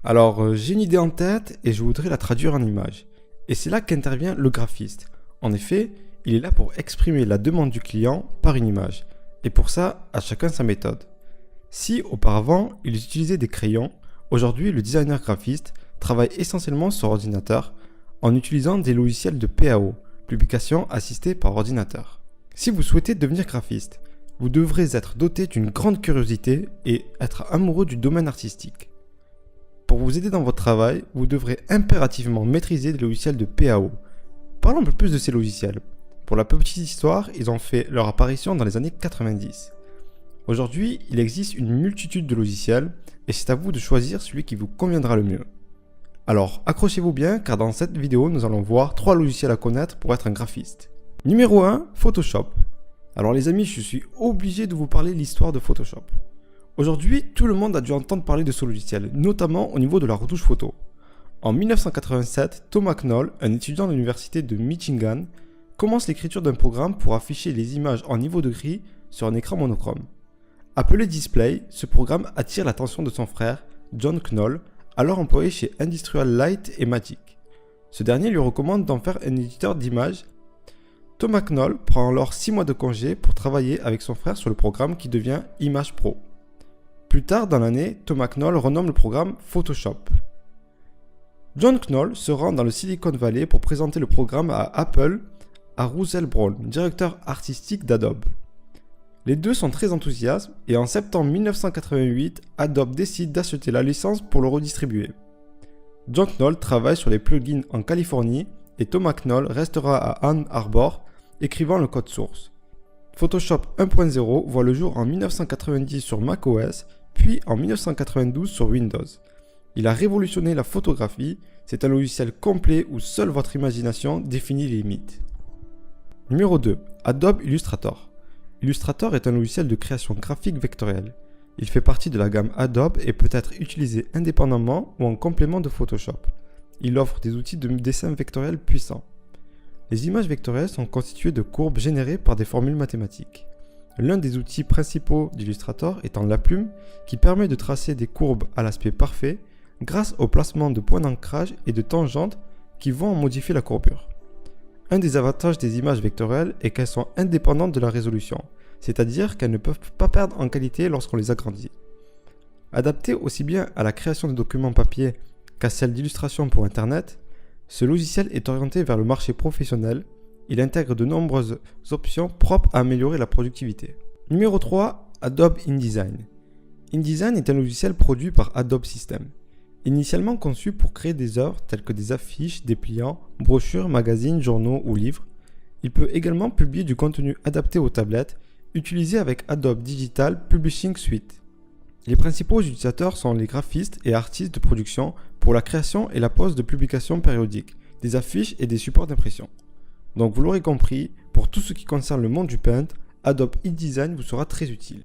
J'ai une idée en tête et je voudrais la traduire en images. Et c'est là qu'intervient le graphiste. En effet, il est là pour exprimer la demande du client par une image. Et pour ça, à chacun sa méthode. Si auparavant, il utilisait des crayons, aujourd'hui le designer graphiste travaille essentiellement sur ordinateur en utilisant des logiciels de PAO, publication assistée par ordinateur. Si vous souhaitez devenir graphiste, vous devrez être doté d'une grande curiosité et être amoureux du domaine artistique. Pour vous aider dans votre travail, vous devrez impérativement maîtriser des logiciels de PAO. Parlons un peu plus de ces logiciels. Pour la petite histoire, ils ont fait leur apparition dans les années 90. Aujourd'hui, il existe une multitude de logiciels et c'est à vous de choisir celui qui vous conviendra le mieux. Alors, accrochez-vous bien car dans cette vidéo, nous allons voir 3 logiciels à connaître pour être un graphiste. Numéro 1, Photoshop. Alors les amis, je suis obligé de vous parler de l'histoire de Photoshop. Aujourd'hui, tout le monde a dû entendre parler de ce logiciel, notamment au niveau de la retouche photo. En 1987, Thomas Knoll, un étudiant de l'université de Michigan, commence l'écriture d'un programme pour afficher les images en niveau de gris sur un écran monochrome. Appelé Display, ce programme attire l'attention de son frère, John Knoll, alors employé chez Industrial Light et Magic. Ce dernier lui recommande d'en faire un éditeur d'images. Thomas Knoll prend alors 6 mois de congé pour travailler avec son frère sur le programme qui devient Image Pro. Plus tard dans l'année, Thomas Knoll renomme le programme Photoshop. John Knoll se rend dans le Silicon Valley pour présenter le programme à Apple, à Russell Brown, directeur artistique d'Adobe. Les deux sont très enthousiastes et en septembre 1988, Adobe décide d'acheter la licence pour le redistribuer. John Knoll travaille sur les plugins en Californie et Thomas Knoll restera à Ann Arbor, écrivant le code source. Photoshop 1.0 voit le jour en 1990 sur macOS, puis en 1992 sur Windows. Il a révolutionné la photographie, c'est un logiciel complet où seule votre imagination définit les limites. Numéro 2. Adobe Illustrator. Illustrator est un logiciel de création graphique vectorielle. Il fait partie de la gamme Adobe et peut être utilisé indépendamment ou en complément de Photoshop. Il offre des outils de dessin vectoriel puissants. Les images vectorielles sont constituées de courbes générées par des formules mathématiques. L'un des outils principaux d'Illustrator étant la plume, qui permet de tracer des courbes à l'aspect parfait grâce au placement de points d'ancrage et de tangentes qui vont en modifier la courbure. Un des avantages des images vectorielles est qu'elles sont indépendantes de la résolution, c'est-à-dire qu'elles ne peuvent pas perdre en qualité lorsqu'on les agrandit. Adapté aussi bien à la création de documents papier qu'à celle d'illustration pour Internet, ce logiciel est orienté vers le marché professionnel. Il intègre de nombreuses options propres à améliorer la productivité. Numéro 3, Adobe InDesign. InDesign est un logiciel produit par Adobe Systems. Initialement conçu pour créer des œuvres telles que des affiches, dépliants, brochures, magazines, journaux ou livres, il peut également publier du contenu adapté aux tablettes, utilisé avec Adobe Digital Publishing Suite. Les principaux utilisateurs sont les graphistes et artistes de production pour la création et la pose de publications périodiques, des affiches et des supports d'impression. Donc vous l'aurez compris, pour tout ce qui concerne le monde du paint, Adobe InDesign vous sera très utile.